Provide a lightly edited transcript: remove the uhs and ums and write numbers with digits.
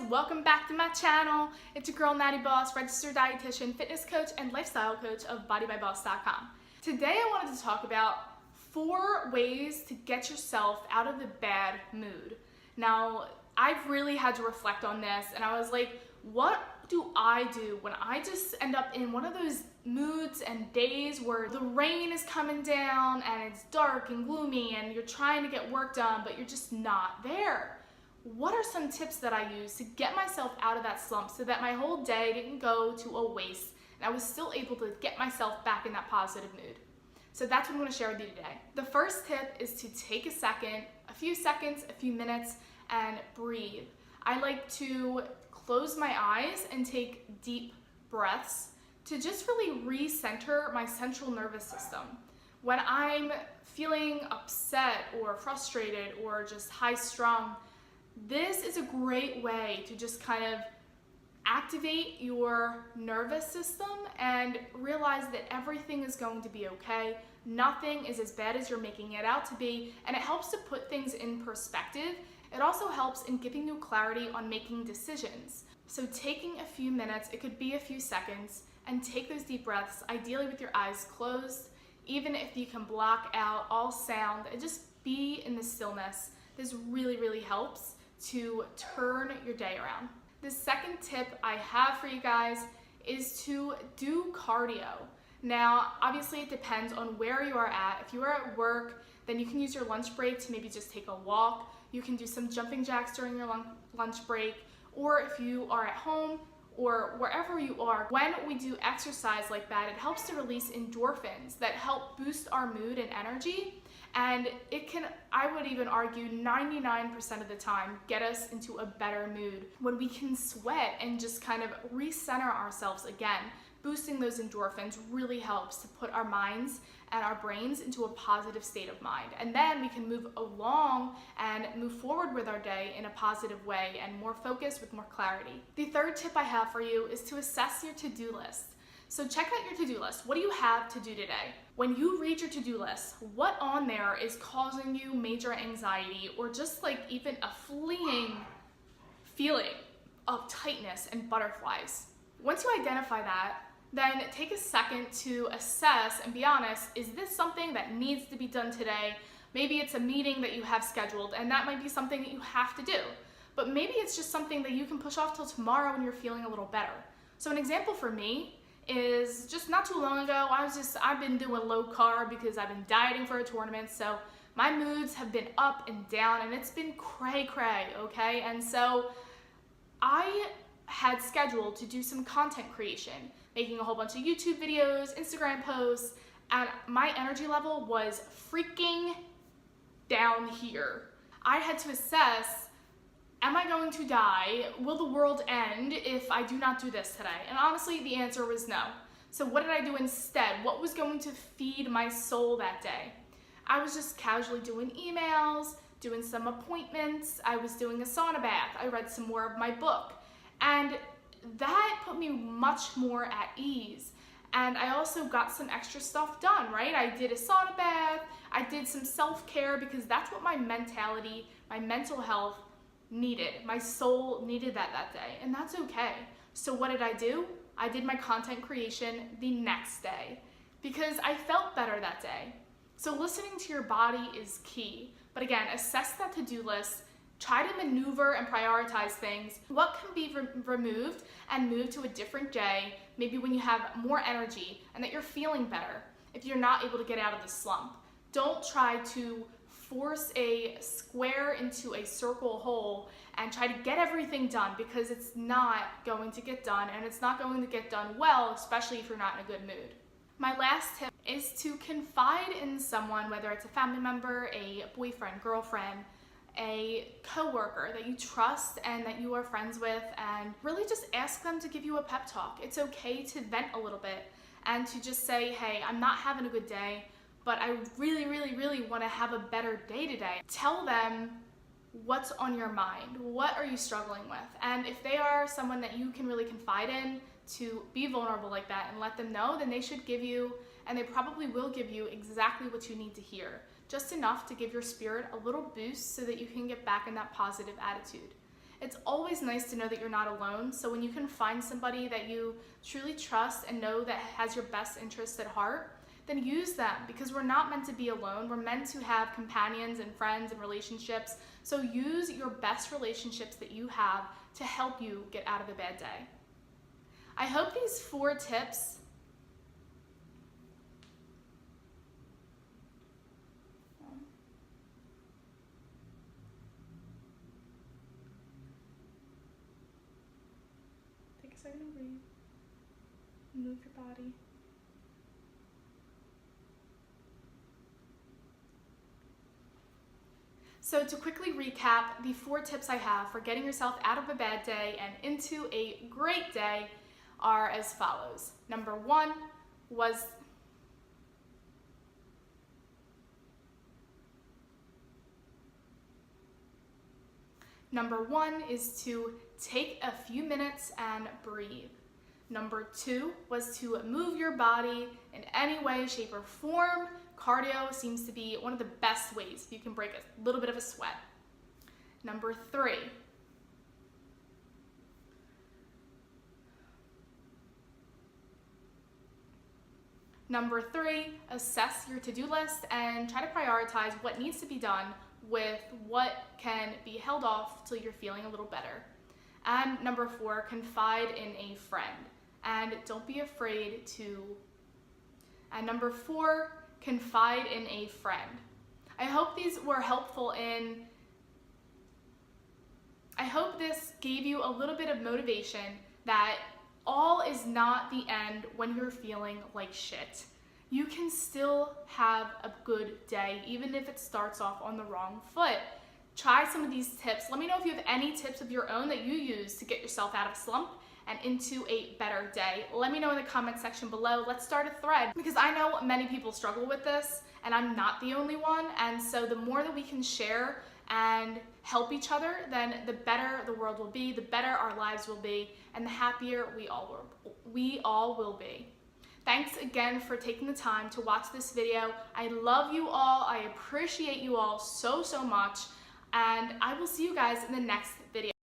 welcome back to my channel. It's your girl Natty Boss, registered dietitian, fitness coach, and lifestyle coach of bodybyboss.com. Today I wanted to talk about 4 ways to get yourself out of the bad mood. Now, I've really had to reflect on this, and I was like, what do I do when I just end up in one of those moods and days where the rain is coming down and it's dark and gloomy and you're trying to get work done but you're just not there? What are some tips that I use to get myself out of that slump so that my whole day didn't go to a waste and I was still able to get myself back in that positive mood? So that's what I'm going to share with you today. The first tip is to take a second, a few seconds, a few minutes, and breathe. I like to close my eyes and take deep breaths to just really recenter my central nervous system. When I'm feeling upset or frustrated or just high strung, this is a great way to just kind of activate your nervous system and realize that everything is going to be okay. Nothing is as bad as you're making it out to be, and it helps to put things in perspective. It also helps in giving you clarity on making decisions. So taking a few minutes, it could be a few seconds, and take those deep breaths, ideally with your eyes closed, even if you can block out all sound and just be in the stillness. This really, really helps to turn your day around. The second tip I have for you guys is to do cardio. Now, obviously it depends on where you are at. If you are at work, then you can use your lunch break to maybe just take a walk. You can do some jumping jacks during your lunch break, or if you are at home or wherever you are, when we do exercise like that, it helps to release endorphins that help boost our mood and energy. And it can, I would even argue, 99% of the time get us into a better mood when we can sweat and just kind of recenter ourselves again. Boosting those endorphins really helps to put our minds and our brains into a positive state of mind. And then we can move along and move forward with our day in a positive way and more focused with more clarity. The third tip I have for you is to assess your to-do list. So check out your to-do list. What do you have to do today? When you read your to-do list, what on there is causing you major anxiety or just like even a fleeting feeling of tightness and butterflies? Once you identify that, then take a second to assess and be honest, is this something that needs to be done today? Maybe it's a meeting that you have scheduled and that might be something that you have to do. But maybe it's just something that you can push off till tomorrow when you're feeling a little better. So an example for me is just not too long ago, I've been doing low carb because I've been dieting for a tournament. So my moods have been up and down and it's been cray, okay? And so I had scheduled to do some content creation, making a whole bunch of YouTube videos, Instagram posts, and my energy level was freaking down here. I had to assess, am I going to die? Will the world end if I do not do this today? And honestly, the answer was no. So what did I do instead? What was going to feed my soul that day? I was just casually doing emails, doing some appointments, I was doing a sauna bath, I read some more of my book. And that put me much more at ease. And I also got some extra stuff done, right? I did a sauna bath, I did some self-care because that's what my mentality, my mental health needed. My soul needed that day, and that's okay. So what did I do? I did my content creation the next day because I felt better that day. So listening to your body is key. But again, assess that to-do list. Try to maneuver and prioritize things. What can be removed and moved to a different day, maybe when you have more energy and that you're feeling better if you're not able to get out of the slump. Don't try to force a square into a circle hole and try to get everything done because it's not going to get done and it's not going to get done well, especially if you're not in a good mood. My last tip is to confide in someone, whether it's a family member, a boyfriend, girlfriend, a coworker that you trust and that you are friends with, and really just ask them to give you a pep talk. It's okay to vent a little bit and to just say, hey, I'm not having a good day, but I really want to have a better day today. Tell them what's on your mind. What are you struggling with? And if they are someone that you can really confide in, to be vulnerable like that and let them know, then they should give you, and they probably will give you exactly what you need to hear. Just enough to give your spirit a little boost so that you can get back in that positive attitude. It's always nice to know that you're not alone. So when you can find somebody that you truly trust and know that has your best interest at heart, then use them, because we're not meant to be alone. We're meant to have companions and friends and relationships. So use your best relationships that you have to help you get out of a bad day. I hope these 4 tips take a second to breathe. Move your body. So to quickly recap, the 4 tips I have for getting yourself out of a bad day and into a great day are as follows. Number 1 is to take a few minutes and breathe. Number 2 was to move your body in any way, shape, or form. Cardio seems to be one of the best ways you can break a little bit of a sweat. Number 3. Assess your to-do list and try to prioritize what needs to be done with what can be held off till you're feeling a little better. And number 4, confide in a friend. And don't be afraid to. And number 4, confide in a friend. I hope these were helpful I hope this gave you a little bit of motivation that all is not the end when you're feeling like shit. You can still have a good day, even if it starts off on the wrong foot. Try some of these tips. Let me know if you have any tips of your own that you use to get yourself out of a slump and into a better day. Let me know in the comment section below. Let's start a thread, because I know many people struggle with this and I'm not the only one. And so the more that we can share and help each other, then the better the world will be, the better our lives will be, and the happier we all will be. Thanks again for taking the time to watch this video. I love you all. I appreciate you all so much. And I will see you guys in the next video.